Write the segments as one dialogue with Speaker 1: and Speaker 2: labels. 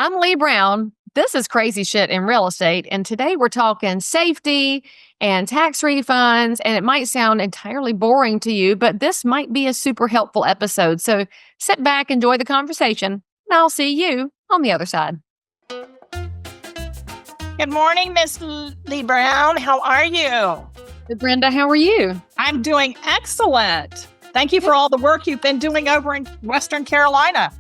Speaker 1: I'm Leigh Brown. This is Crazy Shit in Real Estate. And today we're talking safety and tax refunds. And it might sound entirely boring to you, but this might be a super helpful episode. So sit back, enjoy the conversation, and I'll see you on the other side.
Speaker 2: Good morning, Miss Leigh Brown. How are you?
Speaker 1: Good, Brenda, how are you?
Speaker 2: I'm doing excellent. Thank you for all the work you've been doing over in Western Carolina.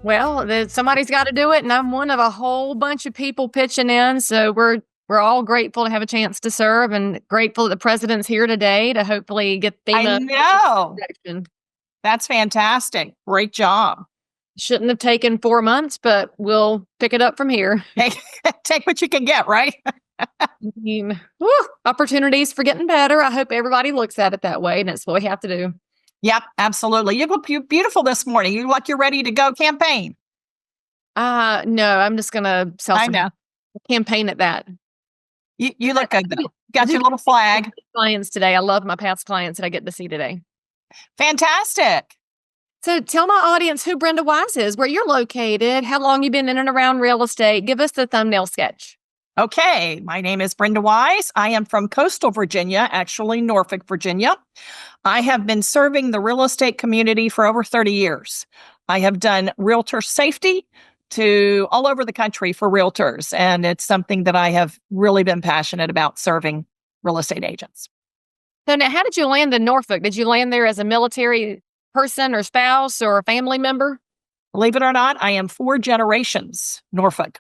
Speaker 1: Well, somebody's got to do it, and I'm one of a whole bunch of people pitching in. So we're all grateful to have a chance to serve, and grateful that the president's here today to hopefully get FEMA.
Speaker 2: I know. That's fantastic. Great job.
Speaker 1: Shouldn't have taken 4 months, but we'll pick it up from here.
Speaker 2: Take what you can get, right?
Speaker 1: Opportunities for getting better. I hope everybody looks at it that way, and it's what we have to do.
Speaker 2: Yep, absolutely. You look beautiful this morning. You look like you're ready to go campaign.
Speaker 1: No, I'm just going to campaign at that.
Speaker 2: You look good, though. Got your little flag.
Speaker 1: Clients today. I love my past clients that I get to see today.
Speaker 2: Fantastic.
Speaker 1: So tell my audience who Brenda Wise is, where you're located, how long you've been in and around real estate. Give us the thumbnail sketch.
Speaker 2: Okay, my name is Brenda Wise. I am from coastal Virginia, actually Norfolk, Virginia. I have been serving the real estate community for over 30 years. I have done realtor safety to all over the country for realtors, and it's something that I have really been passionate about, serving real estate agents.
Speaker 1: So now, how did you land in Norfolk? Did you land there as a military person or spouse or a family member?
Speaker 2: Believe it or not, I am 4 generations Norfolk,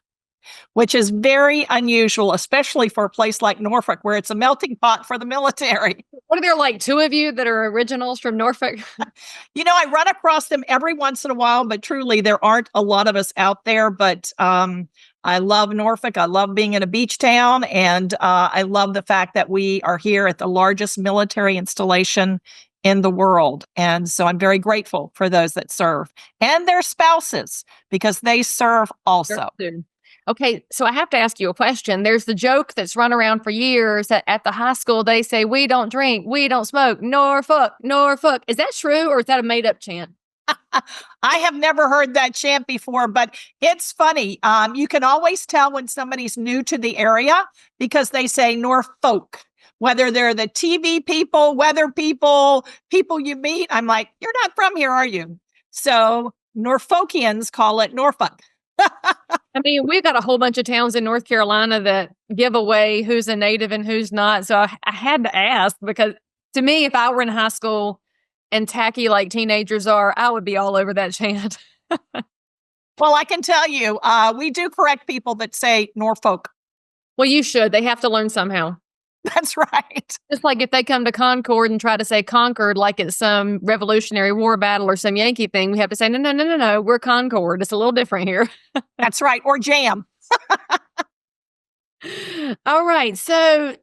Speaker 2: which is very unusual, especially for a place like Norfolk, where it's a melting pot for the military.
Speaker 1: What are there, like 2 of you that are originals from Norfolk?
Speaker 2: I run across them every once in a while, but truly there aren't a lot of us out there. But I love Norfolk. I love being in a beach town. And I love the fact that we are here at the largest military installation in the world. And so I'm very grateful for those that serve and their spouses, because they serve also.
Speaker 1: Okay, so I have to ask you a question. There's the joke that's run around for years that at the high school, they say, we don't drink, we don't smoke, Norfolk, Norfolk. Is that true, or is that a made-up chant?
Speaker 2: I have never heard that chant before, but it's funny. You can always tell when somebody's new to the area because they say Norfolk, whether they're the TV people, weather people you meet. I'm like, you're not from here, are you? So Norfolkians call it Norfolk.
Speaker 1: I mean, we've got a whole bunch of towns in North Carolina that give away who's a native and who's not. So I had to ask, because to me, if I were in high school and tacky like teenagers are, I would be all over that chant.
Speaker 2: Well, I can tell you, we do correct people that say Norfolk.
Speaker 1: Well, you should. They have to learn somehow.
Speaker 2: That's right.
Speaker 1: Just like if they come to Concord and try to say Concord like it's some Revolutionary War battle or some Yankee thing, we have to say, no, we're Concord. It's a little different here.
Speaker 2: That's right. Or jam.
Speaker 1: All right. So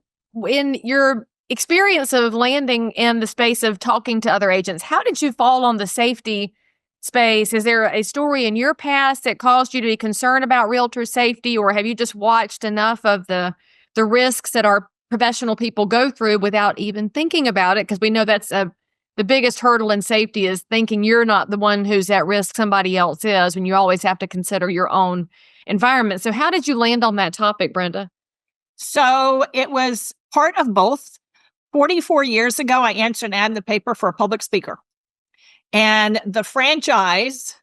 Speaker 1: in your experience of landing in the space of talking to other agents, how did you fall on the safety space? Is there a story in your past that caused you to be concerned about realtor safety, or have you just watched enough of the risks that our professional people go through without even thinking about it? Because we know that's the biggest hurdle in safety, is thinking you're not the one who's at risk, somebody else is, when you always have to consider your own environment. So how did you land on that topic, Brenda?
Speaker 2: So it was part of both. 44 years ago, I answered an ad in the paper for a public speaker. And the franchise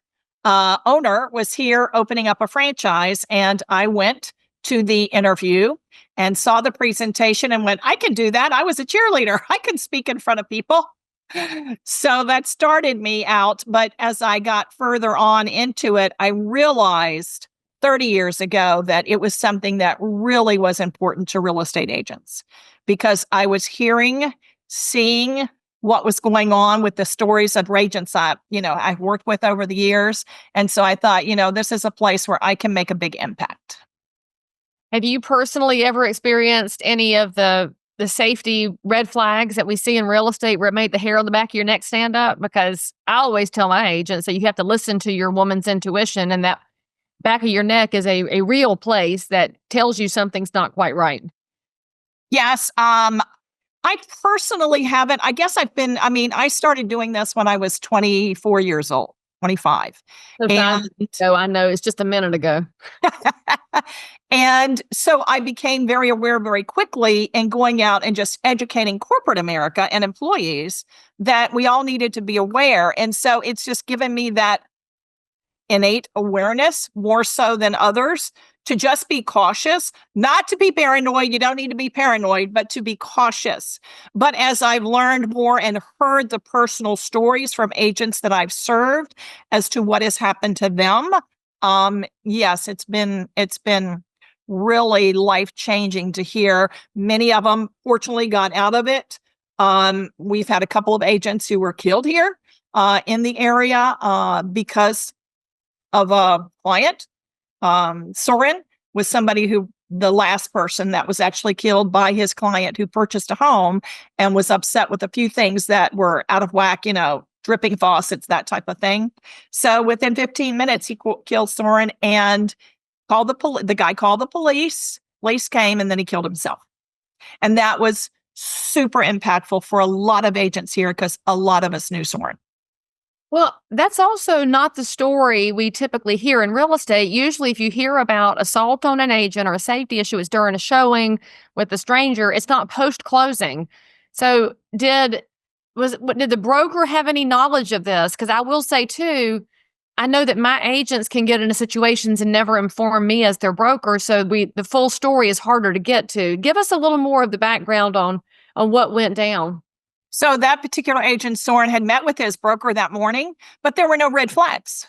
Speaker 2: owner was here opening up a franchise. And I went to the interview and saw the presentation and went, I can do that. I was a cheerleader. I can speak in front of people. So that started me out. But as I got further on into it, I realized 30 years ago that it was something that really was important to real estate agents, because I was seeing what was going on with the stories of agents I've worked with over the years. And so I thought, this is a place where I can make a big impact.
Speaker 1: Have you personally ever experienced any of the safety red flags that we see in real estate where it made the hair on the back of your neck stand up? Because I always tell my agents that you have to listen to your woman's intuition, and that back of your neck is a real place that tells you something's not quite right.
Speaker 2: Yes. I personally haven't. I guess I started doing this when I was 24 years old. 25.
Speaker 1: So 5 minutes ago, I know it's just a minute ago.
Speaker 2: And so I became very aware very quickly in going out and just educating corporate America and employees that we all needed to be aware. And so it's just given me that innate awareness more so than others to just be cautious, not to be paranoid. You don't need to be paranoid, but to be cautious. But as I've learned more and heard the personal stories from agents that I've served as to what has happened to them, yes, it's been really life-changing to hear. Many of them fortunately got out of it. We've had a couple of agents who were killed here in the area because of a client. Saurin was somebody who, the last person that was actually killed by his client who purchased a home and was upset with a few things that were out of whack, dripping faucets, that type of thing. So within 15 minutes, he killed Saurin and called the guy called the police. Police came and then he killed himself. And that was super impactful for a lot of agents here because a lot of us knew Saurin.
Speaker 1: Well, that's also not the story we typically hear in real estate. Usually, if you hear about assault on an agent or a safety issue, it's during a showing with a stranger. It's not post-closing. So did the broker have any knowledge of this? Because I will say, too, I know that my agents can get into situations and never inform me as their broker. So the full story is harder to get to. Give us a little more of the background on what went down.
Speaker 2: So that particular agent, Saurin, had met with his broker that morning, but there were no red flags.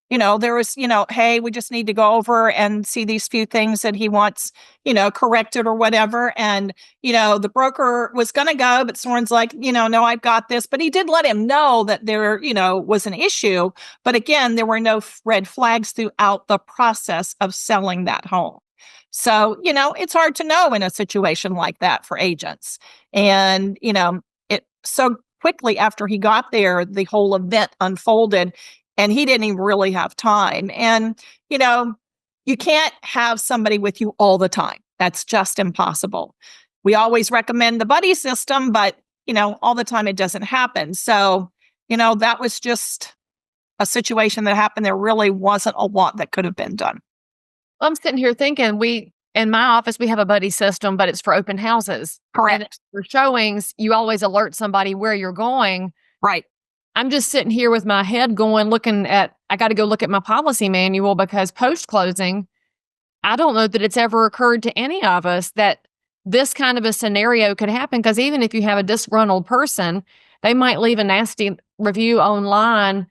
Speaker 2: There was, hey, we just need to go over and see these few things that he wants, corrected or whatever. And, the broker was going to go, but Saurin's like, no, I've got this. But he did let him know that there, was an issue. But again, there were no red flags throughout the process of selling that home. So, it's hard to know in a situation like that for agents. And, so quickly after he got there, the whole event unfolded and he didn't even really have time. And, you can't have somebody with you all the time. That's just impossible. We always recommend the buddy system, but, all the time it doesn't happen. So, that was just a situation that happened. There really wasn't a lot that could have been done.
Speaker 1: I'm sitting here thinking in my office, we have a buddy system, but it's for open houses.
Speaker 2: Correct.
Speaker 1: And for showings, you always alert somebody where you're going.
Speaker 2: Right.
Speaker 1: I'm just sitting here with my head looking at, I got to go look at my policy manual because post-closing, I don't know that it's ever occurred to any of us that this kind of a scenario could happen. Because even if you have a disgruntled person, they might leave a nasty review online.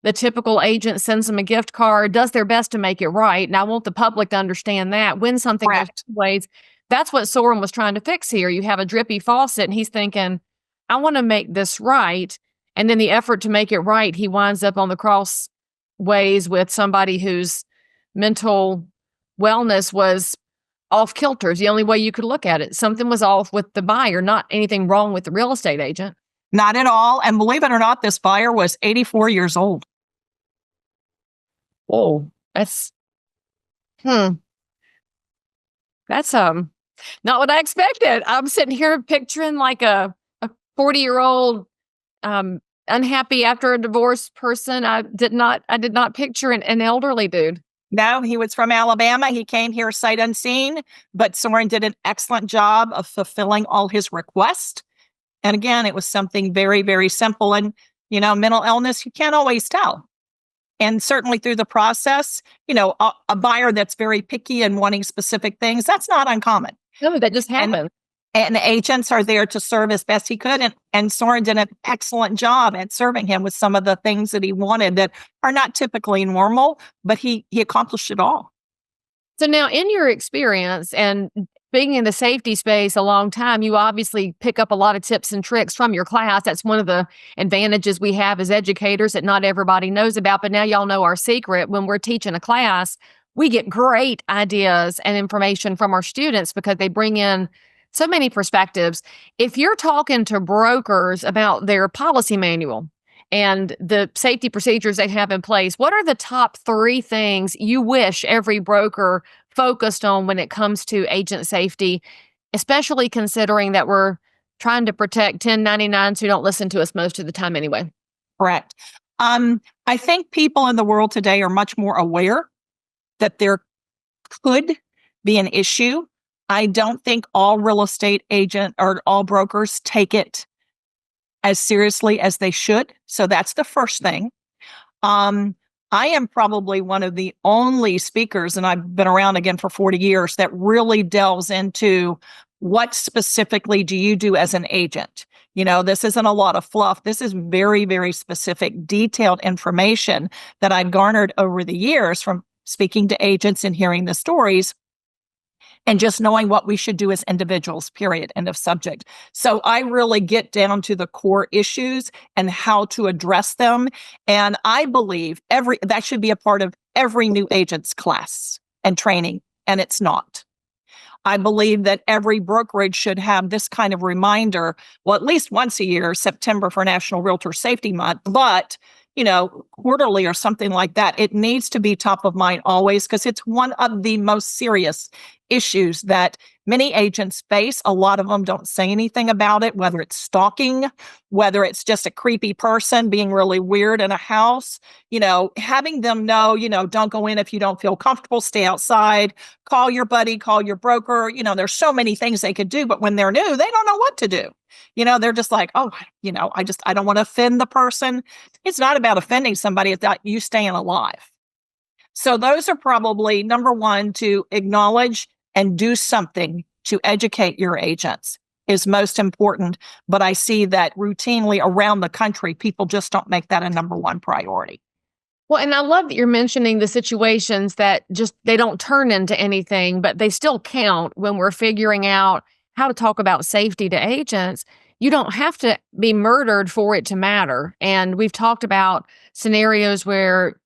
Speaker 1: The typical agent sends them a gift card, does their best to make it right. And I want the public to understand that when something goes ways, that's what Saurin was trying to fix here. You have a drippy faucet and he's thinking, I want to make this right. And then the effort to make it right, he winds up on the crossways with somebody whose mental wellness was off kilter. Is the only way you could look at it. Something was off with the buyer, not anything wrong with the real estate agent.
Speaker 2: Not at all. And believe it or not, this buyer was 84 years old.
Speaker 1: Oh, that's not what I expected. I'm sitting here picturing like a 40-year-old unhappy after a divorce person. I did not picture an elderly dude.
Speaker 2: No, he was from Alabama. He came here sight unseen, but Saurin did an excellent job of fulfilling all his requests. And again, it was something very, very simple. And, mental illness, you can't always tell. And certainly through the process, a buyer that's very picky and wanting specific things, that's not uncommon.
Speaker 1: No, that just happened.
Speaker 2: And agents are there to serve as best he could. And Saurin did an excellent job at serving him with some of the things that he wanted that are not typically normal, but he accomplished it all.
Speaker 1: So now in your experience and being in the safety space a long time, you obviously pick up a lot of tips and tricks from your class. That's one of the advantages we have as educators that not everybody knows about. But now y'all know our secret. When we're teaching a class, we get great ideas and information from our students because they bring in so many perspectives. If you're talking to brokers about their policy manual and the safety procedures they have in place, what are the top 3 things you wish every broker focused on when it comes to agent safety, especially considering that we're trying to protect 1099s who don't listen to us most of the time anyway?
Speaker 2: Correct. I think people in the world today are much more aware that there could be an issue. I don't think all real estate agent or all brokers take it as seriously as they should. So that's the first thing. I am probably one of the only speakers, and I've been around again for 40 years, that really delves into what specifically do you do as an agent? This isn't a lot of fluff. This is very, very specific, detailed information that I've garnered over the years from speaking to agents and hearing the stories and just knowing what we should do as individuals, period, end of subject. So I really get down to the core issues and how to address them. And I believe that should be a part of every new agent's class and training, and it's not. I believe that every brokerage should have this kind of reminder, well, at least once a year, September for National Realtor Safety Month, but quarterly or something like that. It needs to be top of mind always because it's one of the most serious issues that many agents face. A lot of them don't say anything about it, whether it's stalking, whether it's just a creepy person being really weird in a house, having them know, don't go in if you don't feel comfortable, stay outside, call your buddy, call your broker. There's so many things they could do, but when they're new, they don't know what to do. They're just like, oh, I don't want to offend the person. It's not about offending somebody. It's about you staying alive. So those are probably number one, to acknowledge and do something to educate your agents is most important. But I see that routinely around the country, people just don't make that a number one priority.
Speaker 1: Well, and I love that you're mentioning the situations that they don't turn into anything, but they still count when we're figuring out how to talk about safety to agents. You don't have to be murdered for it to matter. And we've talked about scenarios where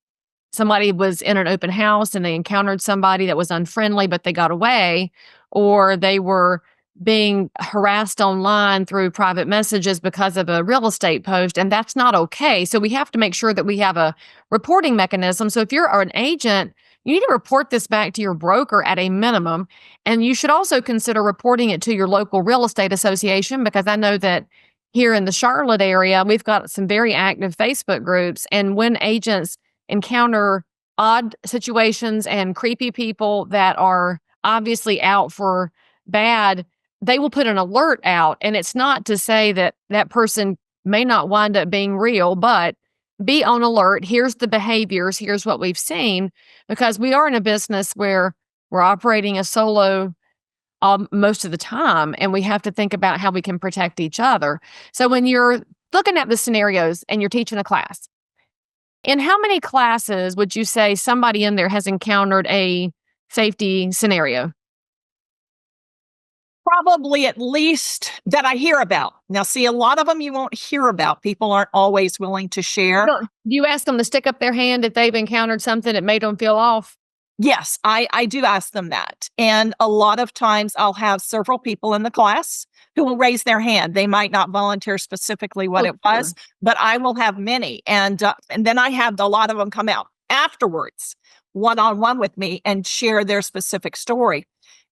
Speaker 1: somebody was in an open house and they encountered somebody that was unfriendly, but they got away, or they were being harassed online through private messages because of a real estate post, and that's not okay. So we have to make sure that we have a reporting mechanism. So if you're an agent, you need to report this back to your broker at a minimum, and you should also consider reporting it to your local real estate association, because I know that here in the Charlotte area, we've got some very active Facebook groups, and when agents encounter odd situations and creepy people that are obviously out for bad, they will put an alert out. And it's not to say that that person may not wind up being real, but be on alert. Here's the behaviors. Here's what we've seen, because we are in a business where we're operating a solo most of the time, and we have to think about how we can protect each other. So when you're looking at the scenarios and you're teaching a class, in how many classes would you say somebody in there has encountered a safety scenario?
Speaker 2: Probably at least that I hear about. Now, see, a lot of them you won't hear about. People aren't always willing to share.
Speaker 1: Do you ask them to stick up their hand if they've encountered something that made them feel off?
Speaker 2: Yes, I do ask them that. And a lot of times I'll have several people in the class who will raise their hand. They might not volunteer specifically what it was, but I will have many. And then I have a lot of them come out afterwards, one-on-one with me, and share their specific story.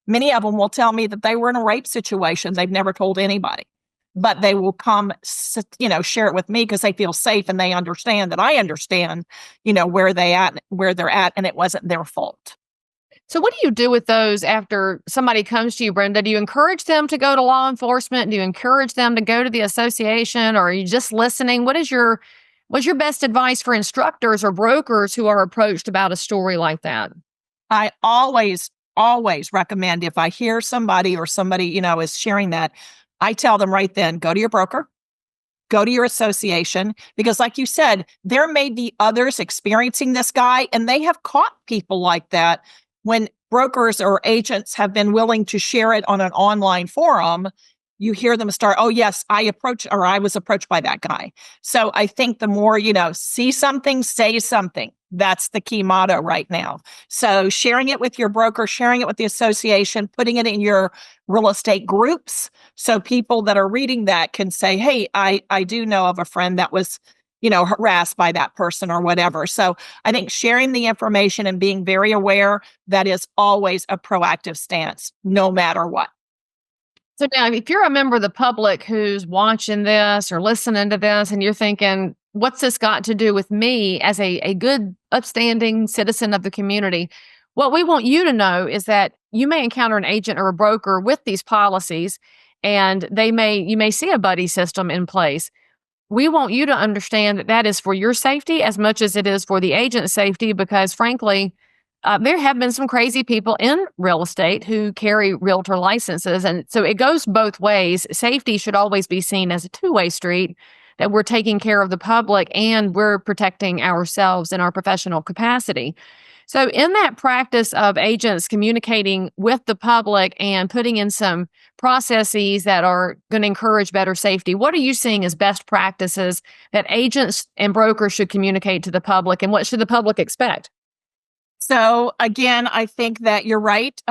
Speaker 2: Many of them will tell me that they were in a rape situation. They've never told anybody, but they will come, share it with me because they feel safe and they understand that I understand, where they're at, and it wasn't their fault.
Speaker 1: So what do you do with those after somebody comes to you, Brenda? Do you encourage them to go to law enforcement? Do you encourage them to go to the association, or are you just listening? What's your best advice for instructors or brokers who are approached about a story like that?
Speaker 2: I always recommend, if I hear somebody or somebody, is sharing that, I tell them right then, go to your broker, go to your association, because like you said, there may be others experiencing this guy, and they have caught people like that. When brokers or agents have been willing to share it on an online forum, you hear them start, oh yes, I was approached by that guy. So I think the more, see something, say something. That's the key motto right now. So sharing it with your broker, sharing it with the association, putting it in your real estate groups. So people that are reading that can say, hey, I do know of a friend that was, harassed by that person or whatever. So I think sharing the information and being very aware, that is always a proactive stance, no matter what.
Speaker 1: So now, if you're a member of the public who's watching this or listening to this, and you're thinking, what's this got to do with me as a good, upstanding citizen of the community? What we want you to know is that you may encounter an agent or a broker with these policies, and you may see a buddy system in place. We want you to understand that that is for your safety as much as it is for the agent's safety, because frankly, there have been some crazy people in real estate who carry realtor licenses. And so it goes both ways. Safety should always be seen as a two-way street, that we're taking care of the public and we're protecting ourselves in our professional capacity. So in that practice of agents communicating with the public and putting in some processes that are going to encourage better safety, what are you seeing as best practices that agents and brokers should communicate to the public, and what should the public expect?
Speaker 2: So again, I think that you're right.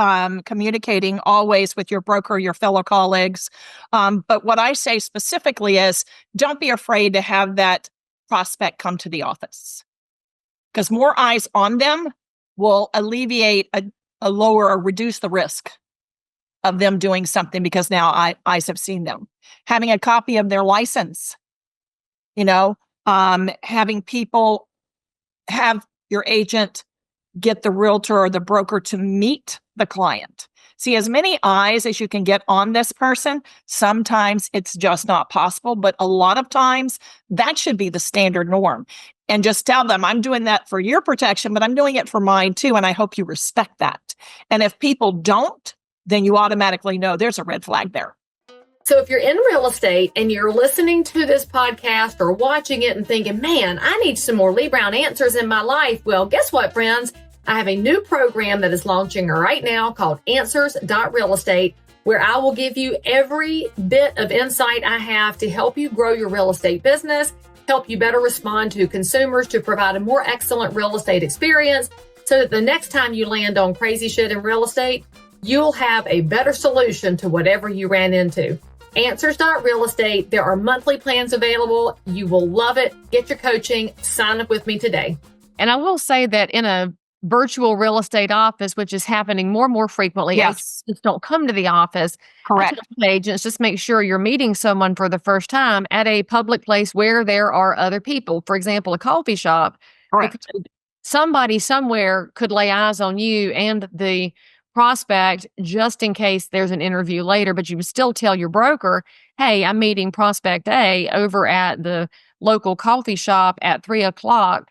Speaker 2: Communicating always with your broker, your fellow colleagues. But what I say specifically is, don't be afraid to have that prospect come to the office, because more eyes on them will alleviate a lower or reduce the risk of them doing something, because now eyes have seen them. Having a copy of their license, having people have your agent get the realtor or the broker to meet the client. See, as many eyes as you can get on this person, sometimes it's just not possible, but a lot of times that should be the standard norm. And just tell them, I'm doing that for your protection, but I'm doing it for mine too, and I hope you respect that. And if people don't, then you automatically know there's a red flag there.
Speaker 1: So if you're in real estate and you're listening to this podcast or watching it and thinking, man, I need some more Leigh Brown answers in my life. Well, guess what, friends? I have a new program that is launching right now called Answers.Real Estate, where I will give you every bit of insight I have to help you grow your real estate business, help you better respond to consumers, to provide a more excellent real estate experience, so that the next time you land on crazy shit in real estate, you'll have a better solution to whatever you ran into. Answers.Real Estate. There are monthly plans available. You will love it. Get your coaching. Sign up with me today. And I will say that in a virtual real estate office, which is happening more and more frequently,
Speaker 2: yes,
Speaker 1: agents don't come to the office.
Speaker 2: Correct.
Speaker 1: Agents, just make sure you're meeting someone for the first time at a public place where there are other people. For example, a coffee shop.
Speaker 2: Correct.
Speaker 1: Somebody somewhere could lay eyes on you and the prospect just in case there's an interview later, but you would still tell your broker, hey, I'm meeting prospect A over at the local coffee shop at 3:00,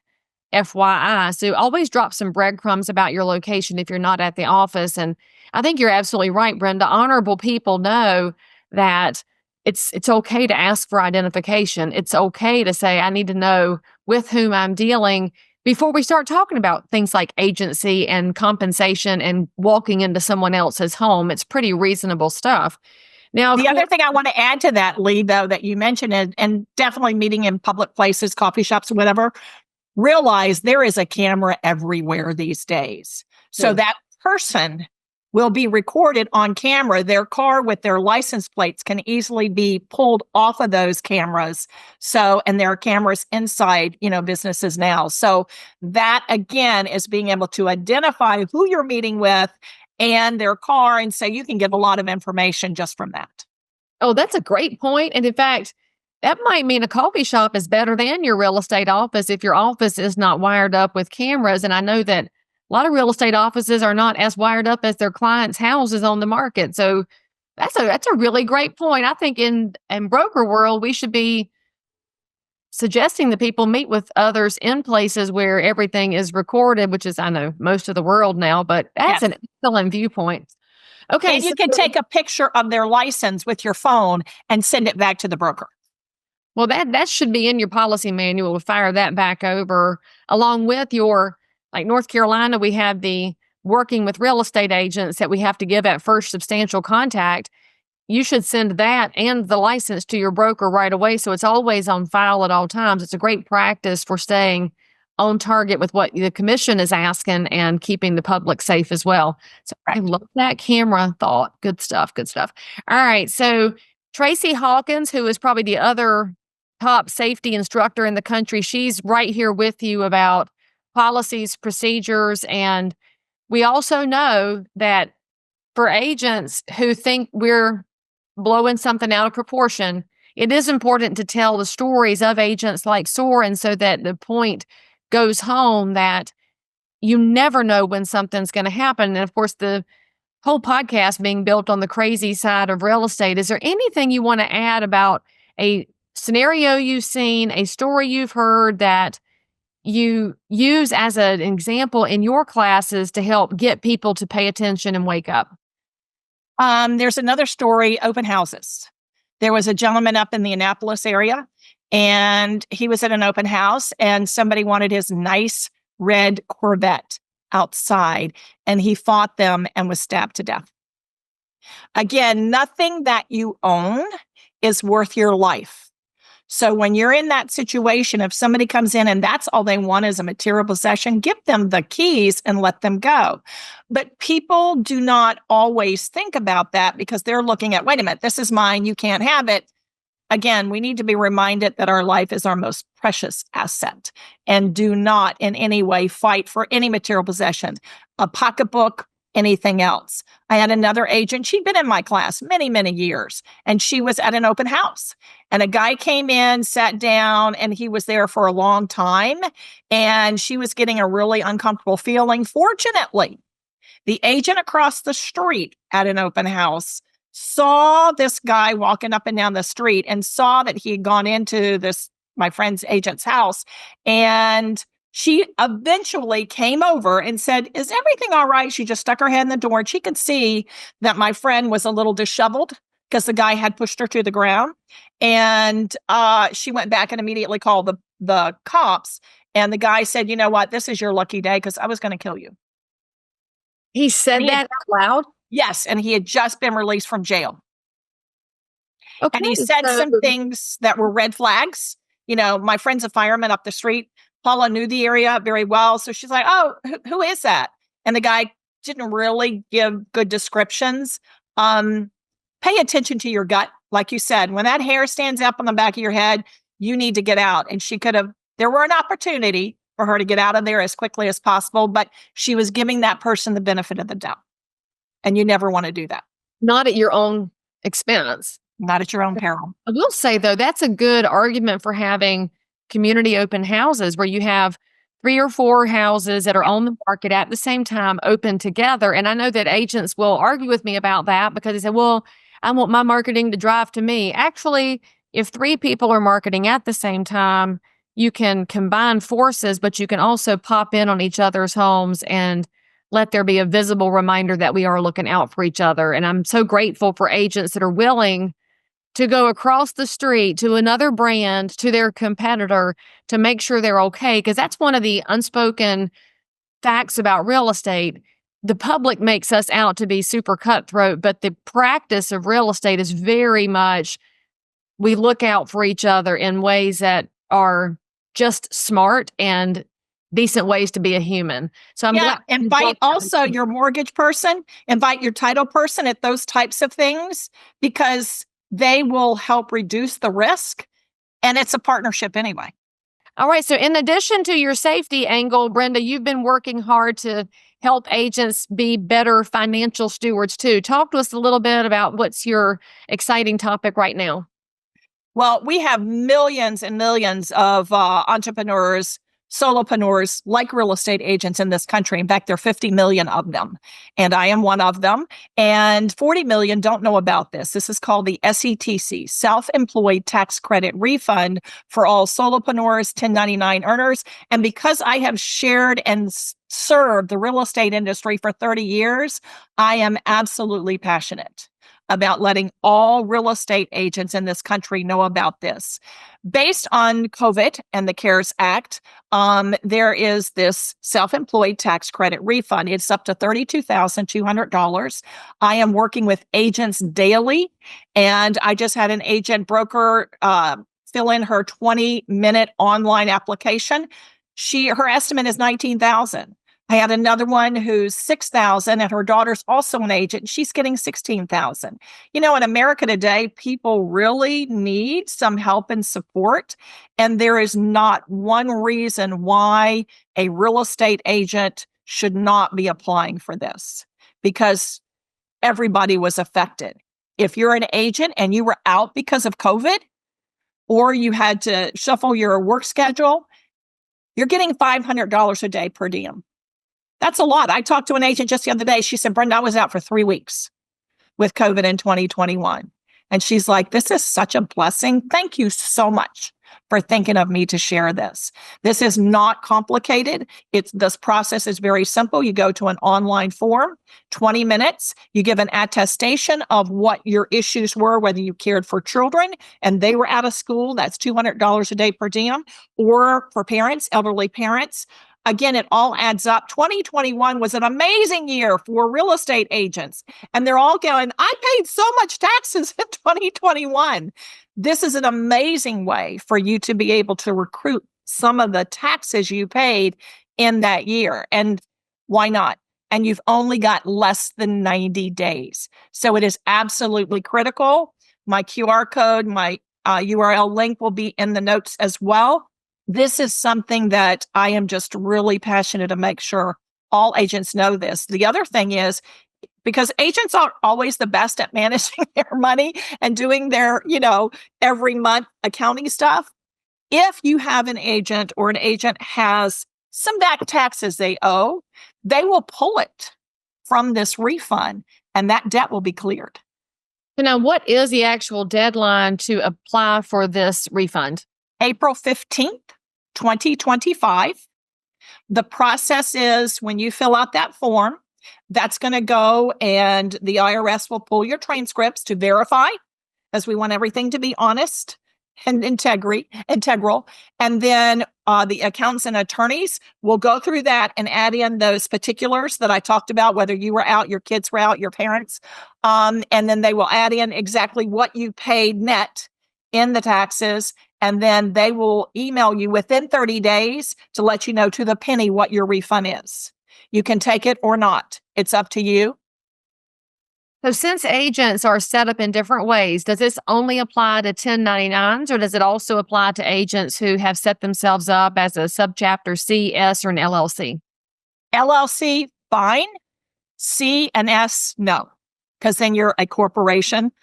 Speaker 1: FYI. So always drop some breadcrumbs about your location if you're not at the office. And I think you're absolutely right, Brenda. Honorable people know that it's okay to ask for identification. It's okay to say, I need to know with whom I'm dealing before we start talking about things like agency and compensation and walking into someone else's home. It's pretty reasonable stuff. Now,
Speaker 2: the other thing I want to add to that, Leigh, though, that you mentioned, and definitely meeting in public places, coffee shops, whatever, realize there is a camera everywhere these days. So that person will be recorded on camera. Their car with their license plates can easily be pulled off of those cameras. So, and there are cameras inside, businesses now. So that again is being able to identify who you're meeting with and their car. And so you can get a lot of information just from that.
Speaker 1: Oh, that's a great point. And in fact, that might mean a coffee shop is better than your real estate office if your office is not wired up with cameras. And I know that a lot of real estate offices are not as wired up as their clients' houses on the market. So that's a really great point. I think in broker world, we should be suggesting that people meet with others in places where everything is recorded, which is, I know, most of the world now, but that's an excellent viewpoint. Okay.
Speaker 2: And you can take a picture of their license with your phone and send it back to the broker.
Speaker 1: Well, that should be in your policy manual to fire that back over along with your, like North Carolina, we have the working with real estate agents that we have to give at first substantial contact. You should send that and the license to your broker right away. So it's always on file at all times. It's a great practice for staying on target with what the commission is asking and keeping the public safe as well. So I love that camera thought. Good stuff. Good stuff. All right. So Tracy Hawkins, who is probably the other top safety instructor in the country, she's right here with you about policies, procedures, and we also know that for agents who think we're blowing something out of proportion, it is important to tell the stories of agents like Saurin so that the point goes home that you never know when something's going to happen. And of course, the whole podcast being built on the crazy side of real estate. Is there anything you want to add about a scenario you've seen, a story you've heard that you use as an example in your classes to help get people to pay attention and wake up?
Speaker 2: There's another story, open houses. There was a gentleman up in the Annapolis area, and he was at an open house, and somebody wanted his nice red Corvette outside, and he fought them and was stabbed to death. Again, nothing that you own is worth your life. So when you're in that situation, if somebody comes in and that's all they want is a material possession, give them the keys and let them go. But people do not always think about that because they're looking at, wait a minute, this is mine, you can't have it. Again, we need to be reminded that our life is our most precious asset, and do not in any way fight for any material possession, a pocketbook, anything else. I had another agent, she'd been in my class many, many years, and she was at an open house. And a guy came in, sat down, and he was there for a long time, and she was getting a really uncomfortable feeling. Fortunately, the agent across the street at an open house saw this guy walking up and down the street and saw that he had gone into this, my friend's agent's house. And she eventually came over and said, is everything all right? She just stuck her head in the door, and she could see that my friend was a little disheveled because the guy had pushed her to the ground. And she went back and immediately called the cops. And the guy said, you know what? This is your lucky day because I was going to kill you.
Speaker 1: He said that out loud?
Speaker 2: Yes, and he had just been released from jail.
Speaker 1: Okay.
Speaker 2: And he said some things that were red flags. You know, my friend's a fireman up the street. Paula knew the area very well. So she's like, oh, who is that? And the guy didn't really give good descriptions. Pay attention to your gut. Like you said, when that hair stands up on the back of your head, you need to get out. And there were an opportunity for her to get out of there as quickly as possible, but she was giving that person the benefit of the doubt. And you never want to do that.
Speaker 1: Not at your own expense.
Speaker 2: Not at your own peril.
Speaker 1: I will say, though, that's a good argument for having community open houses where you have 3 or 4 houses that are on the market at the same time open together. And I know that agents will argue with me about that because they say, well, I want my marketing to drive to me. Actually, if 3 people are marketing at the same time, you can combine forces, but you can also pop in on each other's homes and let there be a visible reminder that we are looking out for each other. And I'm so grateful for agents that are willing to go across the street to another brand, to their competitor, to make sure they're okay. Because that's one of the unspoken facts about real estate. The public makes us out to be super cutthroat, but the practice of real estate is very much, we look out for each other in ways that are just smart and decent ways to be a human. So I'm glad.
Speaker 2: Invite also your mortgage person, invite your title person at those types of things, because they will help reduce the risk. And it's a partnership anyway.
Speaker 1: All right. So in addition to your safety angle, Brenda, you've been working hard to help agents be better financial stewards too. Talk to us a little bit about what's your exciting topic right now.
Speaker 2: Well, we have millions and millions of entrepreneurs, solopreneurs, like real estate agents in this country. In fact, there are 50 million of them, and I am one of them. And 40 million don't know about this. This is called the SETC, Self-Employed Tax Credit Refund for all solopreneurs, 1099 earners. And because I have shared and served the real estate industry for 30 years, I am absolutely passionate about letting all real estate agents in this country know about this. Based on COVID and the CARES Act, there is this self-employed tax credit refund. It's up to $32,200. I am working with agents daily, and I just had an agent broker fill in her 20-minute online application. Her estimate is $19,000. I had another one who's $6,000, and her daughter's also an agent. She's getting $16,000. You know, in America today, people really need some help and support. And there is not one reason why a real estate agent should not be applying for this, because everybody was affected. If you're an agent and you were out because of COVID, or you had to shuffle your work schedule, you're getting $500 a day per diem. That's a lot. I talked to an agent just the other day. She said, Brenda, I was out for 3 weeks with COVID in 2021. And she's like, this is such a blessing. Thank you so much for thinking of me to share this. This is not complicated. This process is very simple. You go to an online form, 20 minutes, you give an attestation of what your issues were, whether you cared for children and they were out of school, that's $200 a day per diem, or for parents, elderly parents. Again, it all adds up. 2021 was an amazing year for real estate agents. And they're all going, I paid so much taxes in 2021. This is an amazing way for you to be able to recruit some of the taxes you paid in that year. And why not? And you've only got less than 90 days. So it is absolutely critical. My QR code, my URL link will be in the notes as well. This is something that I am just really passionate to make sure all agents know this. The other thing is, because agents aren't always the best at managing their money and doing their, every month accounting stuff. If you have an agent or an agent has some back taxes they owe, they will pull it from this refund and that debt will be cleared.
Speaker 1: So now, what is the actual deadline to apply for this refund?
Speaker 2: April 15th. 2025. The process is when you fill out that form, that's going to go and the IRS will pull your transcripts to verify, as we want everything to be honest and integral. And then the accountants and attorneys will go through that and add in those particulars that I talked about, whether you were out, your kids were out, your parents. And then they will add in exactly what you paid net in the taxes. And then they will email you within 30 days to let you know to the penny what your refund is. You can take it or not. It's up to you.
Speaker 1: So since agents are set up in different ways, does this only apply to 1099s or does it also apply to agents who have set themselves up as a subchapter C, S, or an LLC?
Speaker 2: LLC, fine. C and S, no, because then you're a corporation.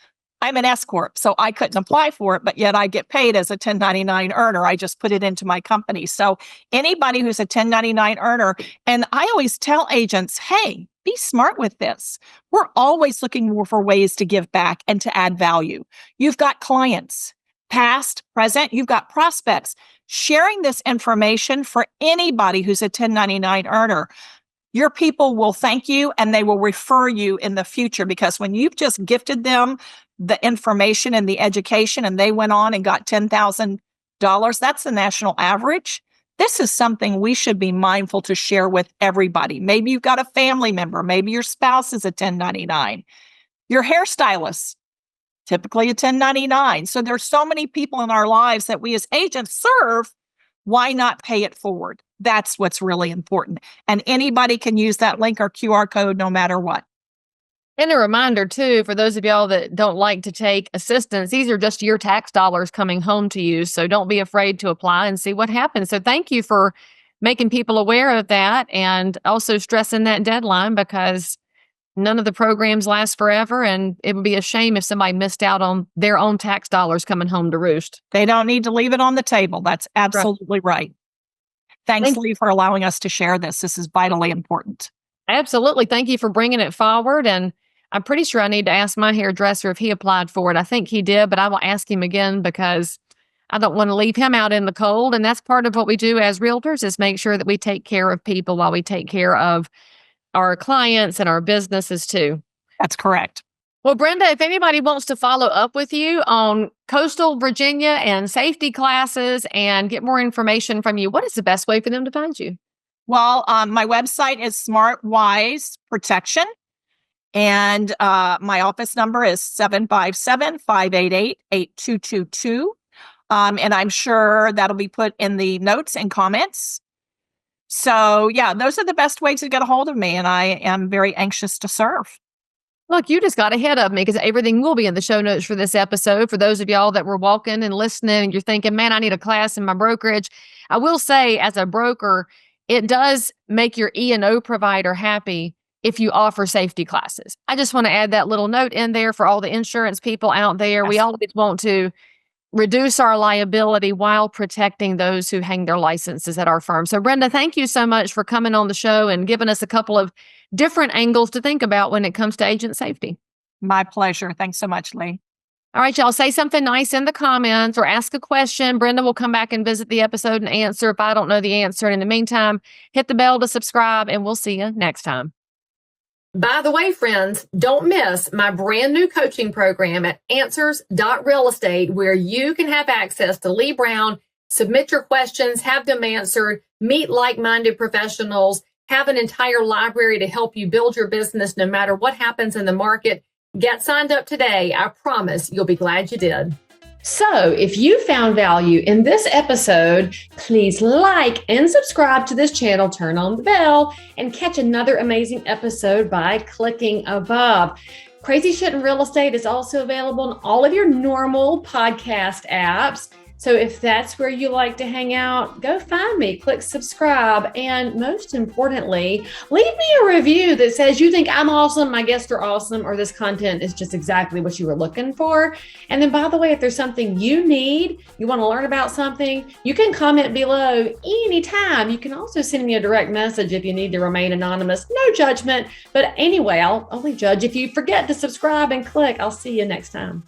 Speaker 2: I'm an S Corp, so I couldn't apply for it, but yet I get paid as a 1099 earner. I just put it into my company. So anybody who's a 1099 earner, and I always tell agents, hey, be smart with this. We're always looking for ways to give back and to add value. You've got clients, past, present, you've got prospects. Sharing this information for anybody who's a 1099 earner, your people will thank you and they will refer you in the future, because when you've just gifted them the information and the education and they went on and got $10,000, that's the national average. This is something we should be mindful to share with everybody. Maybe you've got a family member. Maybe your spouse is a 1099. Your hairstylist, typically a 1099. So there's so many people in our lives that we as agents serve. Why not pay it forward? That's what's really important. And anybody can use that link or QR code no matter what.
Speaker 1: And a reminder, too, for those of y'all that don't like to take assistance, these are just your tax dollars coming home to you. So don't be afraid to apply and see what happens. So thank you for making people aware of that and also stressing that deadline, because none of the programs last forever. And it would be a shame if somebody missed out on their own tax dollars coming home to roost.
Speaker 2: They don't need to leave it on the table. That's absolutely right. Thanks, Leigh, for allowing us to share this. This is vitally important.
Speaker 1: Absolutely. Thank you for bringing it forward. And I'm pretty sure I need to ask my hairdresser if he applied for it. I think he did, but I will ask him again because I don't want to leave him out in the cold. And that's part of what we do as realtors, is make sure that we take care of people while we take care of our clients and our businesses too.
Speaker 2: That's correct.
Speaker 1: Well, Brenda, if anybody wants to follow up with you on coastal Virginia and safety classes and get more information from you, what is the best way for them to find you?
Speaker 2: Well, my website is Smart Wise Protection. And my office number is 757-588-8222. And I'm sure that'll be put in the notes and comments. So yeah, those are the best ways to get a hold of me. And I am very anxious to serve.
Speaker 1: Look, you just got ahead of me, because everything will be in the show notes for this episode. For those of y'all that were walking and listening and you're thinking, man, I need a class in my brokerage. I will say, as a broker, it does make your E&O provider happy if you offer safety classes. I just want to add that little note in there for all the insurance people out there.
Speaker 2: Yes.
Speaker 1: We always want to reduce our liability while protecting those who hang their licenses at our firm. So, Brenda, thank you so much for coming on the show and giving us a couple of different angles to think about when it comes to agent safety.
Speaker 2: My pleasure. Thanks so much, Leigh.
Speaker 1: All right, y'all, say something nice in the comments or ask a question. Brenda will come back and visit the episode and answer if I don't know the answer. And in the meantime, hit the bell to subscribe, and we'll see you next time. By the way, friends, don't miss my brand new coaching program at answers.realestate, where you can have access to Leigh Brown, submit your questions, have them answered, meet like-minded professionals, have an entire library to help you build your business no matter what happens in the market. Get signed up today. I promise you'll be glad you did. So if you found value in this episode, please like and subscribe to this channel, turn on the bell, and catch another amazing episode by clicking above. Crazy Shit in Real Estate is also available in all of your normal podcast apps. So if that's where you like to hang out, go find me, click subscribe, and most importantly, leave me a review that says you think I'm awesome, my guests are awesome, or this content is just exactly what you were looking for. And then, by the way, if there's something you need, you want to learn about something, you can comment below anytime. You can also send me a direct message if you need to remain anonymous. No judgment. But anyway, I'll only judge if you forget to subscribe and click. I'll see you next time.